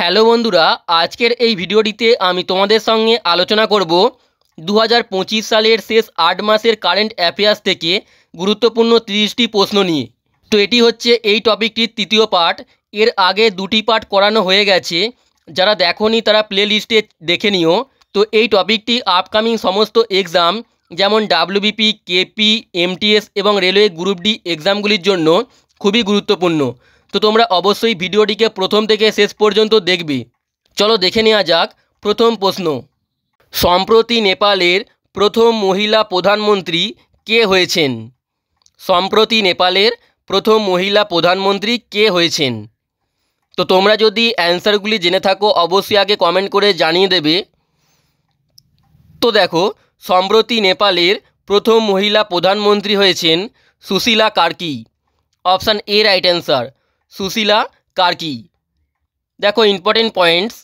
Hello বন্ধুরা, আজকের এই ভিডিওটিতে আমি তোমাদের সঙ্গে আলোচনা করব 2025 সালের শেষ 8 মাসের কারেন্ট অ্যাফেয়ার্স থেকে গুরুত্বপূর্ণ 30টি প্রশ্ন নিয়ে। তো এটি হচ্ছে এই টপিকটির তৃতীয় পার্ট। এর আগে দুটি পার্ট করানো হয়ে গেছে, যারা দেখোনি তারা প্লে লিস্টে দেখে নিও। তো এই টপিকটি আপকামিং সমস্ত এক্সাম যেমন ডাব্লিউবিপি, কেপি, এমটিএস এবং রেলওয়ে গ্রুপ ডি এক্সামগুলির জন্য খুবই গুরুত্বপূর্ণ। তো তোমরা অবশ্যই ভিডিওটিকে প্রথম থেকে শেষ পর্যন্ত দেখবে। চলো দেখে নেওয়া যাক প্রথম প্রশ্ন। সম্প্রতি নেপালের প্রথম মহিলা প্রধানমন্ত্রী কে হয়েছেন? সম্প্রতি নেপালের প্রথম মহিলা প্রধানমন্ত্রী কে হয়েছেন? তো তোমরা যদি অ্যান্সারগুলি জেনে থাকো অবশ্যই আগে কমেন্ট করে জানিয়ে দেবে। তো দেখো, সম্প্রতি নেপালের প্রথম মহিলা প্রধানমন্ত্রী হয়েছেন Sushila Karki. Option A right answer, Sushila Karki. দেখো ইম্পর্টেন্ট পয়েন্টস,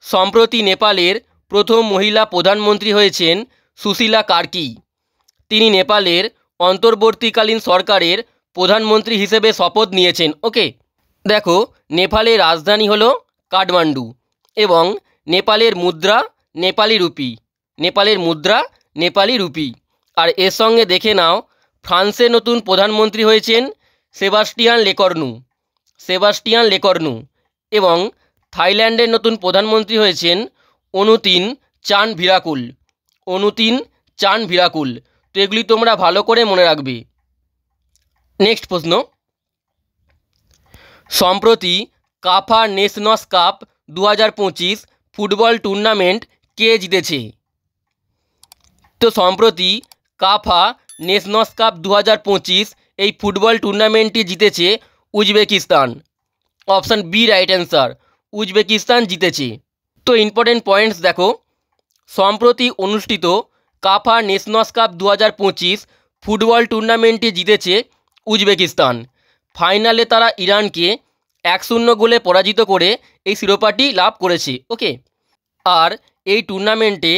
সম্প্রতি নেপালের প্রথম মহিলা প্রধানমন্ত্রী হয়েছেন সুশীলা কার্কি। তিনি নেপালের অন্তর্বর্তীকালীন সরকারের প্রধানমন্ত্রী হিসেবে শপথ নিয়েছেন। ওকে, দেখো নেপালের রাজধানী হলো কাঠমান্ডু এবং নেপালের মুদ্রা নেপালি রুপি। নেপালের মুদ্রা নেপালি রুপি। আর এর সঙ্গে দেখে নাও, ফ্রান্সের নতুন প্রধানমন্ত্রী হয়েছেন সেবাস্টিয়ান লেকর্নু। Sebastian Lecornu. এবং থাইল্যান্ডের নতুন প্রধানমন্ত্রী হয়েছেন অনুতিন চান ভিরাকুল। অনুতিন চান ভিরাকুল। তো এগুলি তোমরা ভালো করে মনে রাখবে। নেক্সট প্রশ্ন, সম্প্রতি কাফা নেশনস কাপ 2025 ফুটবল টুর্নামেন্ট কে জিতেছে? তো সম্প্রতি কাফা নেশনস কাপ 2025 এই ফুটবল টুর্নামেন্টটি জিতেছে Uzbekistan. Option B right answer, Uzbekistan জিতেছে। তো ইম্পর্টেন্ট পয়েন্টস দেখো, সম্প্রতি অনুষ্ঠিত কাফা নেশনস কাপ 2025 ফুটবল টুর্নামেন্টটি জিতেছে উজবেকিস্তান। ফাইনালে তারা ইরানকে 1-0 গোলে পরাজিত করে এই শিরোপাটি লাভ করেছে। ওকে, আর এই টুর্নামেন্টে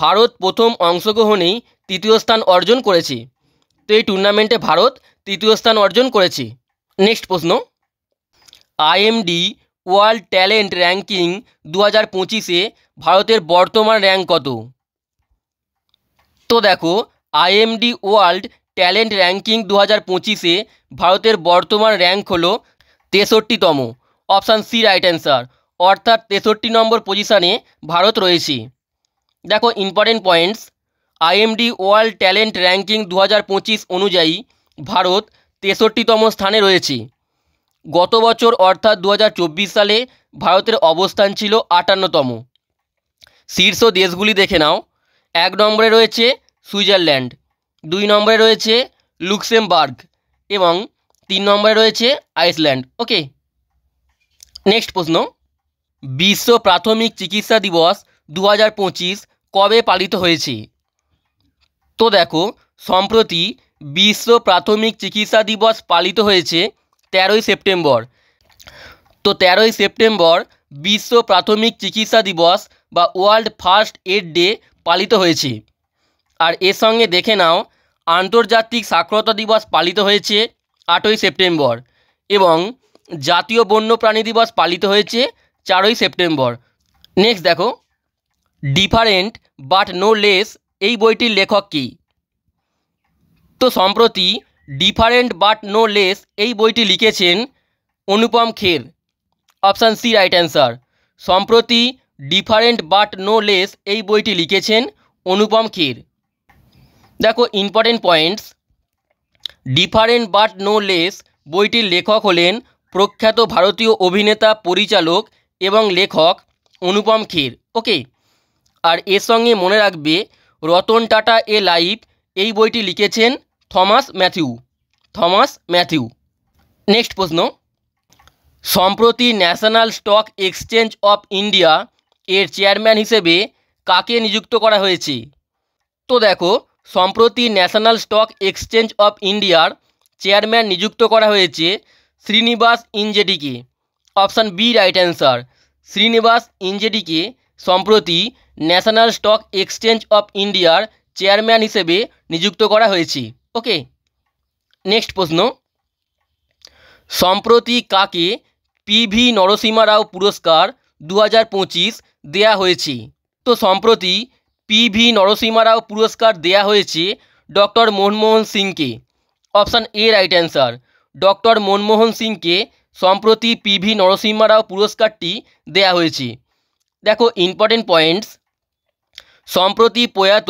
ভারত প্রথম অংশগ্রহণেই তৃতীয় স্থান অর্জন করেছে। তো এই টুর্নামেন্টে ভারত তৃতীয় স্থান অর্জন করেছে। নেক্সট প্রশ্ন, আইএমডি ওয়ার্ল্ড ট্যালেন্ট র্যাঙ্কিং 2025-এ ভারতের বর্তমান র্যাঙ্ক কত? তো দেখো, আইএমডি ওয়ার্ল্ড ট্যালেন্ট র্যাঙ্কিং 2025-এ ভারতের বর্তমান র্যাঙ্ক হলো 63তম। অপশান সি রাইট অ্যান্সার, অর্থাৎ 63 নম্বর পজিশানে ভারত রয়েছে। দেখো important points, IMD world talent ranking 2025 অনুযায়ী ভারত 63তম স্থানে রয়েছে। গত বছর অর্থাৎ 2024 সালে ভারতের অবস্থান ছিল 58তম। শীর্ষ দেশগুলি দেখে নাও, 1 নম্বরে রয়েছে সুইজারল্যান্ড, 2 নম্বরে রয়েছে লুক্সেমবার্গ এবং 3 নম্বরে রয়েছে আইসল্যান্ড। ওকে, নেক্সট প্রশ্ন, বিশ্ব প্রাথমিক চিকিৎসা দিবস 2025 কবে পালিত হয়েছে? তো দেখো, সম্প্রতি বিশ্ব প্রাথমিক চিকিৎসা দিবস পালিত হয়েছে 13ই সেপ্টেম্বর। তো 13ই সেপ্টেম্বর বিশ্ব প্রাথমিক চিকিৎসা দিবস বা ওয়ার্ল্ড ফার্স্ট এড ডে পালিত হয়েছে। আর এর সঙ্গে দেখে নাও, আন্তর্জাতিক সাক্ষরতা দিবস পালিত হয়েছে 8ই সেপ্টেম্বর এবং জাতীয় বন্যপ্রাণী দিবস পালিত হয়েছে 4ই সেপ্টেম্বর। নেক্সট দেখো, ডিফারেন্ট বাট নো লেস এই বইটির লেখক কে? তো সম্প্রতি ডিফারেন্ট বাট নো লেস এই বইটি লিখেছেন Anupam Kher. Option C right answer, সম্প্রতি ডিফারেন্ট বাট নো লেস এই বইটি লিখেছেন অনুপম খের। দেখো important points, different but no less বইটির লেখক হলেন প্রখ্যাত ভারতীয় অভিনেতা, পরিচালক এবং লেখক অনুপম খের। ওকে, আর এর সঙ্গে মনে রাখবে রতন টাটা এ লাইফ এই বইটি লিখেছেন Thomas Matthew. Thomas Matthew. Next প্রশ্ন, সম্প্রতি National Stock Exchange of India এর চেয়ারম্যান হিসেবে কাকে নিযুক্ত করা হয়েছে? তো দেখো, সম্প্রতি ন্যাশনাল স্টক এক্সচেঞ্জ অফ ইন্ডিয়ার চেয়ারম্যান নিযুক্ত করা হয়েছে শ্রীনিবাস ইনজেডিকে। Option B right answer, Srinivas ইনজেডিকে সম্প্রতি ন্যাশনাল স্টক এক্সচেঞ্জ অফ ইন্ডিয়ার চেয়ারম্যান হিসেবে নিযুক্ত করা হয়েছে। ওকে, নেক্সট প্রশ্ন, সম্প্রতি কাকে পিভি নরসিমা রাও পুরস্কার 2025 দেয়া হয়েছে? তো সম্প্রতি পিভি নরসিমা রাও পুরস্কার দেয়া হয়েছে ডক্টর মনমোহন সিংকে। Option A right answer. Doctor Manmohan সিংকে সম্প্রতি পিভি নরসিমা রাও পুরস্কারটি দেয়া হয়েছে। দেখো ইম্পর্টেন্ট পয়েন্টস, সম্প্রতি প্রয়াত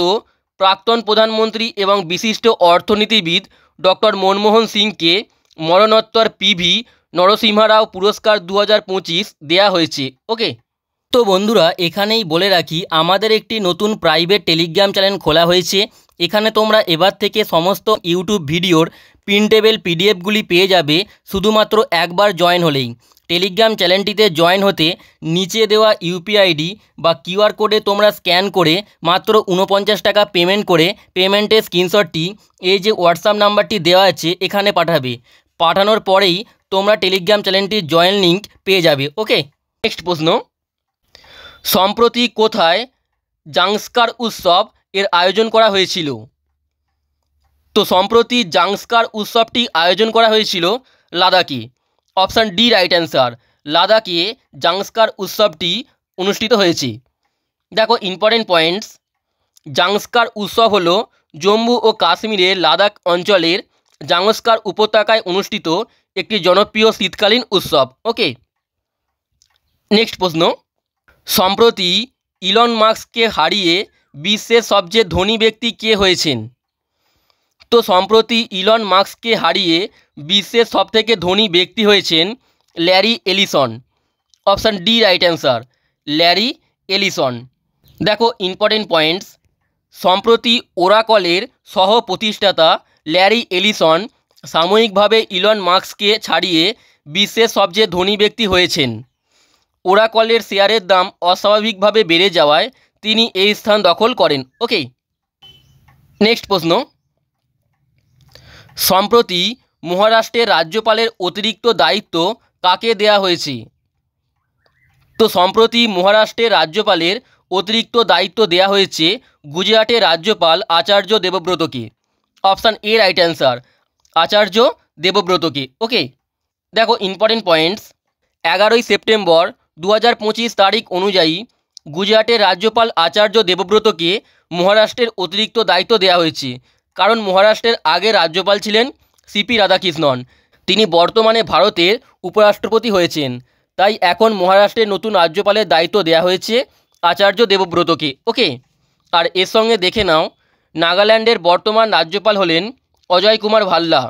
প্রাক্তন প্রধানমন্ত্রী এবং বিশিষ্ট অর্থনীতিবিদ ডক্টর মনমোহন সিংকে মরণোত্তর পিভি নরসিমহা রাও পুরস্কার 2025 দেয়া হয়েছে। ওকে, তো বন্ধুরা এখানেই বলে রাখি আমাদের একটি নতুন প্রাইভেট টেলিগ্রাম চ্যানেল খোলা হয়েছে। এখানে তোমরা এবার থেকে সমস্ত ইউটিউব ভিডিওর প্রিন্টেবল পিডিএফগুলি পেয়ে যাবে শুধুমাত্র একবার জয়েন হলেই। টেলিগ্রাম চ্যানেলটিতে জয়েন হতে নিচে দেওয়া ইউপিআই আইডি বা কিউআর কোডে তোমরা স্ক্যান করে মাত্র 49 টাকা পেমেন্ট করে পেমেন্টের স্ক্রিনশটটি এই যে হোয়াটসঅ্যাপ নাম্বারটি দেওয়া আছে এখানে পাঠাবে। পাঠানোর পরেই তোমরা টেলিগ্রাম চ্যানেলটির জয়েন লিঙ্ক পেয়ে যাবে। ওকে, নেক্সট প্রশ্ন, সম্প্রতি কোথায় জাংস্কার উৎসব এর আয়োজন করা হয়েছিল? তো সম্প্রতি জাংস্কার উৎসবটি আয়োজন করা হয়েছিল লাদাখে। Option D right answer. লাদাখে জাংস্কার উৎসবটি অনুষ্ঠিত হয়েছে। দেখো ইম্পর্টেন্ট পয়েন্টস, জাংস্কার উৎসব হলো জম্মু ও কাশ্মীরের লাদাখ অঞ্চলের জাংস্কার উপত্যকায় অনুষ্ঠিত একটি জনপ্রিয় শীতকালীন উৎসব। ওকে, নেক্সট প্রশ্ন, সম্প্রতি ইলন মাস্ককে হারিয়ে বিশ্বের সবচেয়ে ধনী ব্যক্তি কে হয়েছেন? তো সম্প্রতি ইলন মাস্ককে হারিয়ে বিশ্বের সবথেকে ধনী ব্যক্তি হয়েছেন Larry Ellison. Option D right answer, Larry Ellison. দেখো ইম্পর্টেন্ট পয়েন্টস, সম্প্রতি ওরাকলের সহ প্রতিষ্ঠাতা ল্যারি এলিসন সাময়িকভাবে ইলন মাস্ককে ছাড়িয়ে বিশ্বের সবচেয়ে ধনী ব্যক্তি হয়েছেন। ওরাকলের শেয়ারের দাম অস্বাভাবিকভাবে বেড়ে যাওয়ায় তিনি এই স্থান দখল করেন। ওকে, নেক্সট প্রশ্ন, সম্প্রতি মহারাষ্ট্রের রাজ্যপালের অতিরিক্ত দায়িত্ব কাকে দেয়া হয়েছে? তো সম্প্রতি মহারাষ্ট্রের রাজ্যপালের অতিরিক্ত দায়িত্ব দেয়া হয়েছে গুজরাটের রাজ্যপাল আচার্য দেবব্রতকে। অপশান এ রাইট অ্যান্সার, আচার্য দেবব্রতকে। ওকে, দেখো ইম্পর্টেন্ট পয়েন্টস, 11ই সেপ্টেম্বর 2025 তারিখ অনুযায়ী গুজরাটের রাজ্যপাল আচার্য দেবব্রতকে মহারাষ্ট্রের অতিরিক্ত দায়িত্ব দেওয়া হয়েছে। কারণ মহারাষ্ট্রের আগের রাজ্যপাল ছিলেন সিপি রাধাকৃষ্ণন, তিনি বর্তমানে ভারতের উপরাষ্ট্রপতি হয়েছেন। তাই এখন মহারাষ্ট্রের নতুন রাজ্যপালের দায়িত্ব দেওয়া হয়েছে আচার্য দেবব্রতকে। ওকে, আর এর সঙ্গে দেখে নাও নাগাল্যান্ডের বর্তমান রাজ্যপাল হলেন অজয় কুমার ভাল্লা।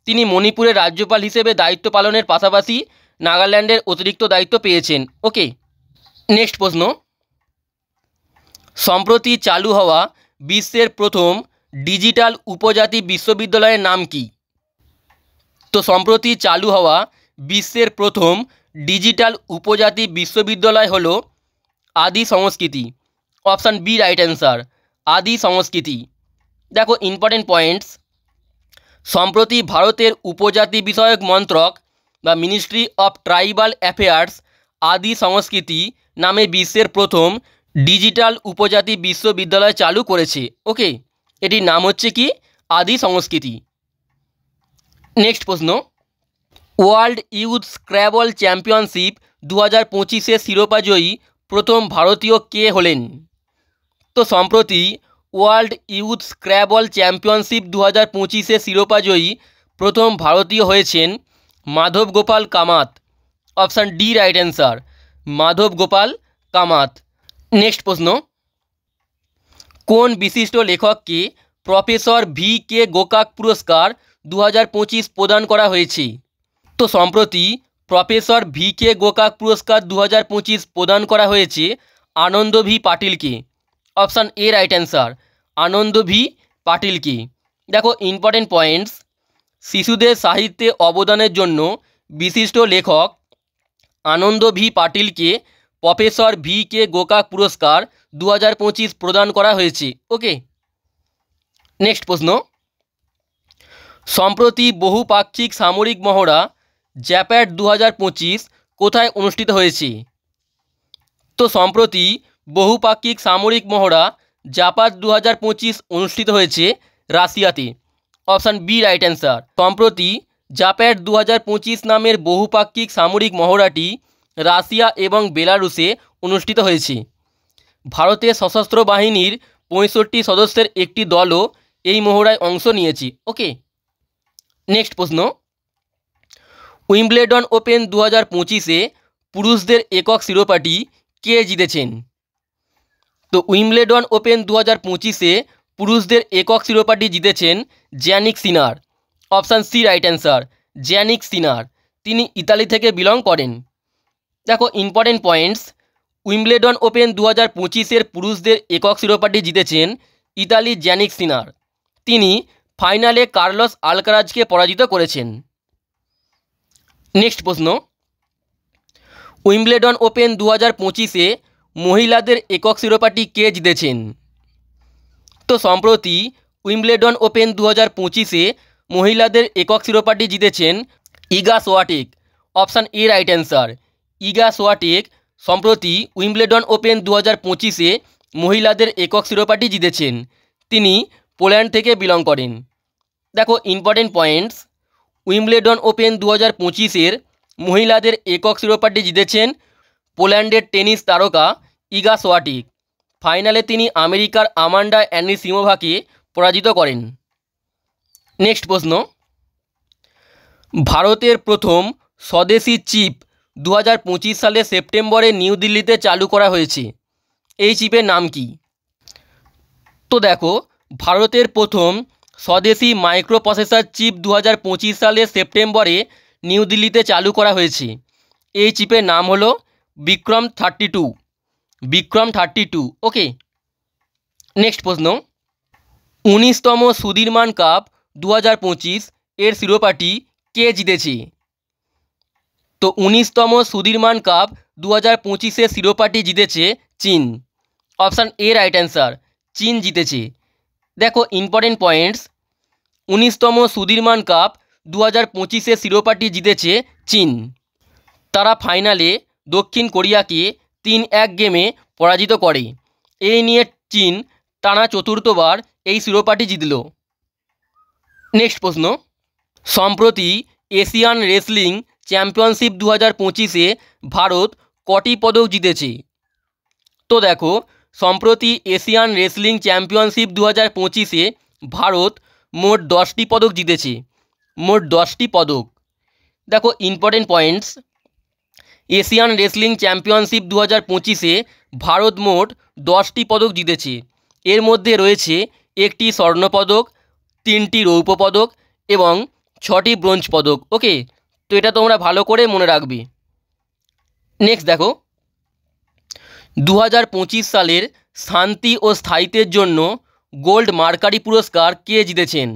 তিনি মণিপুরের রাজ্যপাল হিসেবে দায়িত্ব পালনের পাশাপাশি নাগাল্যান্ডের অতিরিক্ত দায়িত্ব পেয়েছেন। ওকে, নেক্সট প্রশ্ন, সম্প্রতি চালু হওয়া বিশ্বের প্রথম ডিজিটাল উপজাতি বিশ্ববিদ্যালয়ের নাম কি? তো সম্প্রতি চালু হওয়া বিশ্বের প্রথম ডিজিটাল উপজাতি বিশ্ববিদ্যালয় হল আদি সংস্কৃতি। অপশান বি রাইট অ্যান্সার, আদি সংস্কৃতি। দেখো ইম্পর্টেন্ট পয়েন্টস, সম্প্রতি ভারতের উপজাতি বিষয়ক মন্ত্রক বা মিনিস্ট্রি অফ ট্রাইবাল অ্যাফেয়ার্স আদি সংস্কৃতি নামে বিশ্বের প্রথম ডিজিটাল উপজাতি বিশ্ববিদ্যালয় চালু করেছে। ওকে, এটির নাম হচ্ছে কি আদি সংস্কৃতি। নেক্সট প্রশ্ন, ওয়ার্ল্ড ইউথ স্ক্র্যাবল চ্যাম্পিয়নশিপ 2025-এর শিরোপাজয়ী প্রথম ভারতীয় কে হলেন? তো সম্প্রতি ওয়ার্ল্ড ইউথ স্ক্র্যাবল চ্যাম্পিয়নশিপ 2025-এর শিরোপাজয়ী প্রথম ভারতীয় হয়েছেন Madhav Gopal Kamath. Option D right answer, Madhav Gopal Kamath. Next প্রশ্ন, কোন বিশিষ্ট লেখককে প্রফেসর ভি কে গোকাক পুরস্কার 2025 প্রদান করা হয়েছে? তো সম্প্রতি প্রফেসর ভি কে গোকাক পুরস্কার 2025 প্রদান করা হয়েছে আনন্দ ভি পাটিলকে। Option A right answer, Anand V পাটিলকে। দেখো ইম্পর্টেন্ট পয়েন্টস, শিশুদের সাহিত্যে অবদানের জন্য বিশিষ্ট লেখক আনন্দ ভি পাটিলকে প্রফেসর ভি কে গোকাক পুরস্কার 2025 প্রদান করা হয়েছে। ওকে, নেক্সট প্রশ্ন, সম্প্রতি বহুপাক্ষিক সামরিক মহড়া জ্যাপ্যাড 2025 কোথায় অনুষ্ঠিত হয়েছে? তো সম্প্রতি বহুপাক্ষিক সামরিক মহড়া জাপাদ 2025 অনুষ্ঠিত হয়েছে রাশিয়াতে। অপশান বি রাইট অ্যান্সার, সম্প্রতি জাপ্যাড 2025 নামের বহুপাক্ষিক সামরিক মহড়াটি রাশিয়া এবং বেলারুসে অনুষ্ঠিত হয়েছে। ভারতের সশস্ত্র বাহিনীর 65 সদস্যের একটি দলও এই মহড়ায় অংশ নিয়েছে। ওকে, নেক্সট প্রশ্ন, উইম্বলেডন ওপেন 2025-এ পুরুষদের একক শিরোপাটি কে জিতেছেন? তো উইম্বলেডন ওপেন 2025-এ পুরুষদের একক শিরোপাটি জিতেছেন Jannik Sinner. Option C right answer, Jannik Sinner. তিনি ইতালি থেকে বিলং করেন। দেখো ইম্পর্টেন্ট পয়েন্টস, উইম্বলেডন ওপেন 2025-এর পুরুষদের একক শিরোপাটি জিতেছেন ইতালির জ্যানিক সিনার। তিনি ফাইনালে কার্লোস আলকারাজকে পরাজিত করেছেন। নেক্সট প্রশ্ন, উইম্বলেডন ওপেন 2025-এ মহিলাদের একক শিরোপাটি কে জিতেছেন? তো সম্প্রতি উইম্বলেডন ওপেন 2025-এ মহিলাদের একক শিরোপাটি জিতেছেন ইগা সোয়াটেক। অপশান এ রাইট অ্যান্সার, ইগা সোয়াটেক সম্প্রতি উইম্বলেডন ওপেন 2025-এ মহিলাদের একক শিরোপাটি জিতেছেন। তিনি পোল্যান্ড থেকে বিলং করেন। দেখো ইম্পর্টেন্ট পয়েন্টস, উইম্বলেডন ওপেন 2025-এর মহিলাদের একক শিরোপাটি জিতেছেন পোল্যান্ডের টেনিস তারকা ইগা সোয়াটেক। ফাইনালে তিনি আমেরিকার আমান্ডা অ্যানিসিমোভাকে পরাজিত করেন। নেক্সট প্রশ্ন, ভারতের প্রথম স্বদেশি চিপ 2025 সালের সেপ্টেম্বরে নিউ দিল্লিতে চালু করা হয়েছে। এই চিপের নাম কি? তো দেখো, ভারতের প্রথম স্বদেশি মাইক্রো প্রসেসর চিপ 2025 সালের সেপ্টেম্বরে নিউ দিল্লিতে চালু করা হয়েছে। এই চিপের নাম হলো বিক্রম 32। বিক্রম 32। ওকে, নেক্সট প্রশ্ন, 19তম সুধীরমান কাপ 2025 এর শিরোপাটি কে জিতেছে? তো 19তম সুধীরমান কাপ 2025-এর শিরোপাটি জিতেছে চীন। অপশান এ রাইট অ্যান্সার, চীন জিতেছে। দেখো ইম্পর্টেন্ট পয়েন্টস, 19তম সুধীরমান কাপ 2025-এর শিরোপাটি জিতেছে চীন। তারা ফাইনালে দক্ষিণ কোরিয়াকে 3-1 গেমে পরাজিত করে। এই নিয়ে চীন টানা চতুর্থবার এই শিরোপাটি জিতল। নেক্সট প্রশ্ন, সম্প্রতি এশিয়ান রেসলিং চ্যাম্পিয়নশিপ 2025-এ ভারত কটি পদক জিতেছে? তো দেখো, সম্প্রতি এশিয়ান রেসলিং চ্যাম্পিয়নশিপ 2025-এ ভারত মোট 10টি পদক জিতেছে। মোট 10টি পদক। দেখো important points, Asian wrestling championship 2025-এ ভারত মোট 10টি পদক জিতেছে। এর মধ্যে রয়েছে 1টি স্বর্ণপদক, 3টি রৌপ্য পদক এবং 6টি ব্রোঞ্জ পদক। ওকে, তো এটা তোমরা ভালো করে মনে রাখবে। নেক্সট দেখো, 2025 সালের শান্তি ও স্থায়িত্বের জন্য গোল্ড মার্কারি পুরস্কার কে জিতেছেন?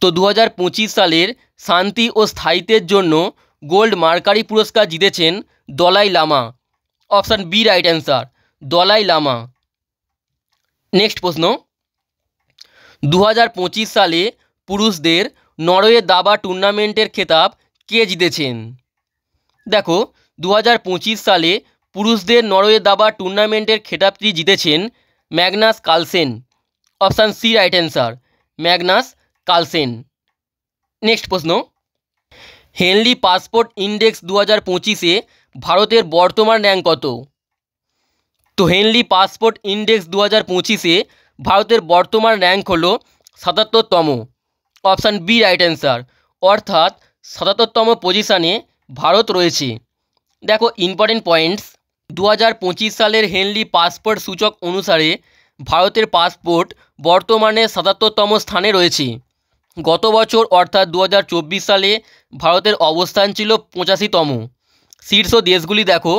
তো 2025 সালের শান্তি ও স্থায়িত্বের জন্য গোল্ড মার্কারি পুরস্কার জিতেছেন Dalai Lama. Option B right answer, Dalai Lama. Next প্রশ্ন, 2025 সালে পুরুষদের নরওয়ে দাবা টুর্নামেন্টের খেতাব কে জিতেছেন? দেখো 2025 সালে পুরুষদের নরওয়ে দাবা টুর্নামেন্টের খেতাবটি জিতেছেন Magnus Carlsen. Option C right answer, Magnus Carlsen. Next প্রশ্ন, হেনলি পাসপোর্ট ইন্ডেক্স 2025-এ ভারতের বর্তমান র্যাঙ্ক কত? তো হেনলি পাসপোর্ট ইন্ডেক্স 2025-এ ভারতের বর্তমান র্যাঙ্ক হলো 77তম। অপশান বি রাইট অ্যান্সার, অর্থাৎ 77তম পজিশানে ভারত রয়েছে। দেখো ইম্পর্টেন্ট পয়েন্টস, 2025 সালের হেনলি পাসপোর্ট সূচক অনুসারে ভারতের পাসপোর্ট বর্তমানে 77তম স্থানে রয়েছে। গত বছর অর্থাৎ 2024 সালে ভারতের অবস্থান ছিল 85তম। শীর্ষ দেশগুলি দেখো,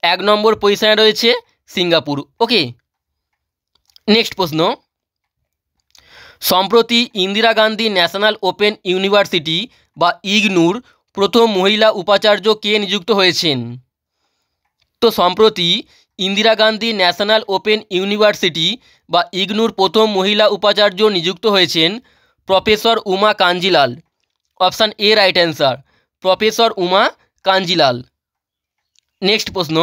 1 নম্বর পজিশনে রয়েছে সিঙ্গাপুর। ওকে, নেক্সট প্রশ্ন, সম্প্রতি Indira Gandhi national open university বা ইগনুর প্রথম মহিলা উপাচার্য কে নিযুক্ত হয়েছেন? তো সম্প্রতি Indira Gandhi national open university বা ইগনুর প্রথম মহিলা উপাচার্য নিযুক্ত হয়েছেন professor Uma Kanjilal. Option A right answer, professor Uma Kanjilal. Next প্রশ্ন,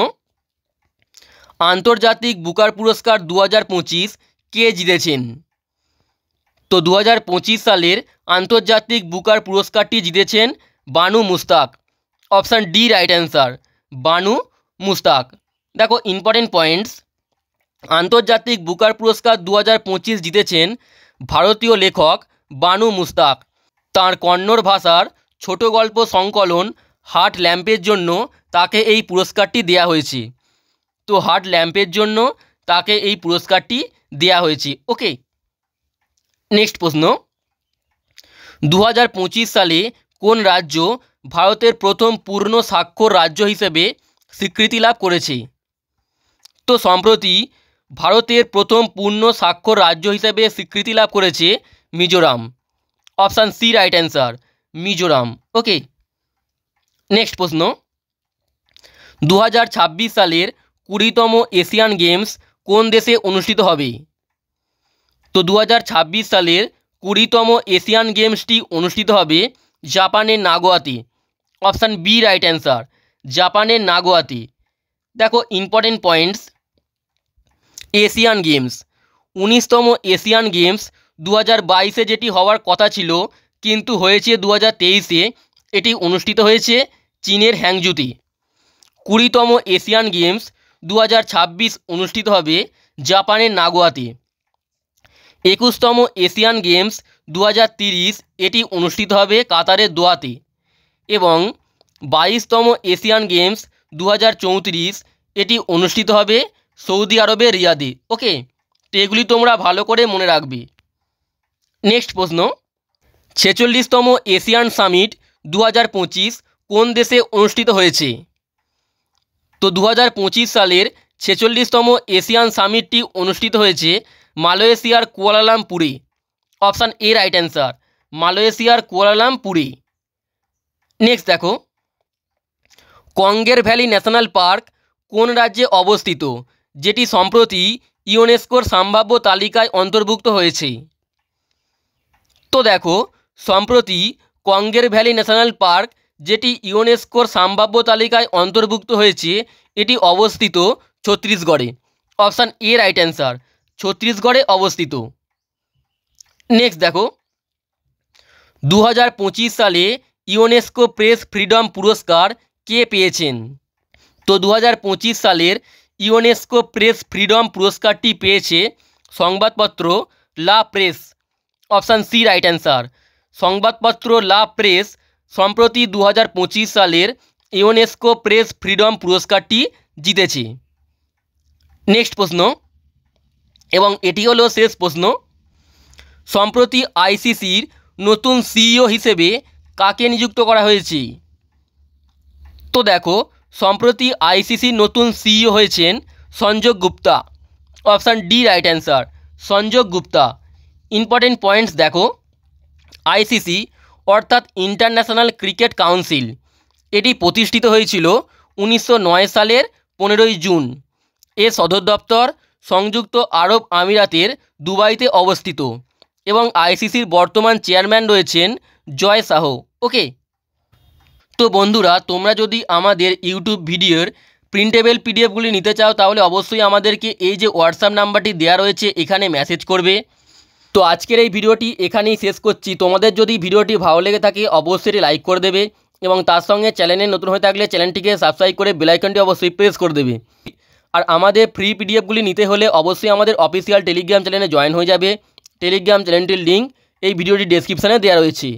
আন্তর্জাতিক বুকার পুরস্কার 2025 কে জিতেছেন? তো 2025 সালের আন্তর্জাতিক বুকার পুরস্কারটি জিতেছেন Banu Mushtaq. Option D right answer, Banu Mushtaq. দেখো ইম্পর্টেন্ট পয়েন্টস, আন্তর্জাতিক বুকার পুরস্কার 2025 জিতেছেন ভারতীয় লেখক বানু মুস্তাক। তাঁর কন্নড় ভাষার ছোট গল্প সংকলন হার্ট ল্যাম্পের জন্য তাকে এই পুরস্কারটি দেয়া হয়েছে। তো হার্ট ল্যাম্পের জন্য তাকে এই পুরস্কারটি দেয়া হয়েছে। ওকে, নেক্সট প্রশ্ন, 2025 সালে কোন রাজ্য ভারতের প্রথম পূর্ণ স্বাক্ষর রাজ্য হিসেবে স্বীকৃতি লাভ করেছে? তো সম্প্রতি ভারতের প্রথম পূর্ণ স্বাক্ষর রাজ্য হিসেবে স্বীকৃতি লাভ করেছে Mizoram. Option C right answer, Mizoram. Okay, next প্রশ্ন, 2026 সালের 20তম এশিয়ান গেমস কোন দেশে অনুষ্ঠিত হবে? তো 2026 সালের 20তম এশিয়ান গেমসটি অনুষ্ঠিত হবে জাপানের নাগোয়াতে। অপশান বি রাইট অ্যান্সার, জাপানের নাগোয়াতে। দেখো ইম্পর্টেন্ট পয়েন্টস, এশিয়ান গেমস 19তম এশিয়ান গেমস 2022-এ যেটি হওয়ার কথা ছিল কিন্তু হয়েছে 2023-এ, এটি অনুষ্ঠিত হয়েছে চীনের হ্যাংজুতে। 20তম এশিয়ান গেমস 2026 অনুষ্ঠিত হবে জাপানের নাগোয়াতে। 21তম এশিয়ান গেমস 2030 এটি অনুষ্ঠিত হবে কাতারের দোহাতে। এবং 22তম এশিয়ান গেমস 2034 এটি অনুষ্ঠিত হবে সৌদি আরবের রিয়াদে। ওকে, তো এগুলি তোমরা ভালো করে মনে রাখবে। নেক্সট প্রশ্ন, 46তম এশিয়ান সামিট 2025 কোন দেশে অনুষ্ঠিত হয়েছে? তো 2025 সালের 46তম এশিয়ান সামিটটি অনুষ্ঠিত হয়েছে মালয়েশিয়ার কুয়ালালামপুরে। অপশান এ রাইট অ্যান্সার, মালয়েশিয়ার কুয়ালালামপুরে। নেক্সট দেখো, কঙ্গের ভ্যালি ন্যাশনাল পার্ক কোন রাজ্যে অবস্থিত যেটি সম্প্রতি ইউনেস্কোর সম্ভাব্য তালিকায় অন্তর্ভুক্ত হয়েছে? তো দেখো সম্প্রতি কঙ্গের ভ্যালি ন্যাশনাল পার্ক যেটি ইউনেস্কোর সম্ভাব্য তালিকায় অন্তর্ভুক্ত হয়েছে এটি অবস্থিত ছত্তিশগড়ে। অপশান এ রাইট অ্যান্সার, ছত্তিশগড়ে অবস্থিত। নেক্সট দেখো, 2025 সালে ইউনেস্কো প্রেস ফ্রিডম পুরস্কার কে পেয়েছেন? তো 2025 সালের ইউনেস্কো প্রেস ফ্রিডম পুরস্কারটি পেয়েছে সংবাদপত্র La Presse. Option C right answer, সংবাদপত্র লা প্রেস সম্প্রতি 2025 সালের ইউনেস্কো প্রেস ফ্রিডম পুরস্কারটি জিতেছে। নেক্সট প্রশ্ন, এবং এটি হলো শেষ প্রশ্ন, সম্প্রতি আইসিসির নতুন সিইও হিসেবে কাকে নিযুক্ত করা হয়েছে? তো দেখো সম্প্রতি আইসিসির নতুন সিইও হয়েছেন Sanjay Gupta. Option D right answer, Sanjay Gupta. Important points দেখো, আইসিসি অর্থাৎ ইন্টারন্যাশনাল ক্রিকেট কাউন্সিল এটি প্রতিষ্ঠিত হয়েছিল 1909 সালের 15ই জুন। এর সদর দপ্তর সংযুক্ত আরব আমিরাতের দুবাইতে অবস্থিত এবং আইসিসির বর্তমান চেয়ারম্যান রয়েছেন জয় শাহ। ওকে, তো বন্ধুরা তোমরা যদি আমাদের ইউটিউব ভিডিওর প্রিন্টেবল পিডিএফগুলি নিতে চাও তাহলে অবশ্যই আমাদেরকে এই যে হোয়াটসঅ্যাপ নাম্বারটি দেওয়া রয়েছে এখানে মেসেজ করবে। তো আজকের এই ভিডিওটি এখানেই শেষ করছি। তোমাদের যদি ভিডিওটি ভালো লেগে থাকে অবশ্যই লাইক করে দেবে এবং তার সঙ্গে চ্যানেলে নতুন হয়ে থাকলে চ্যানেলটিকে সাবস্ক্রাইব করে বেল আইকনটি অবশ্যই প্রেস করে দেবে। আর আমাদের ফ্রি পিডিএফগুলি নিতে হলে অবশ্যই আমাদের অফিসিয়াল টেলিগ্রাম চ্যানেলে জয়েন হয়ে যাবে। টেলিগ্রাম চ্যানেলটির লিঙ্ক এই ভিডিওটি ডেসক্রিপশানে দেওয়া রয়েছে।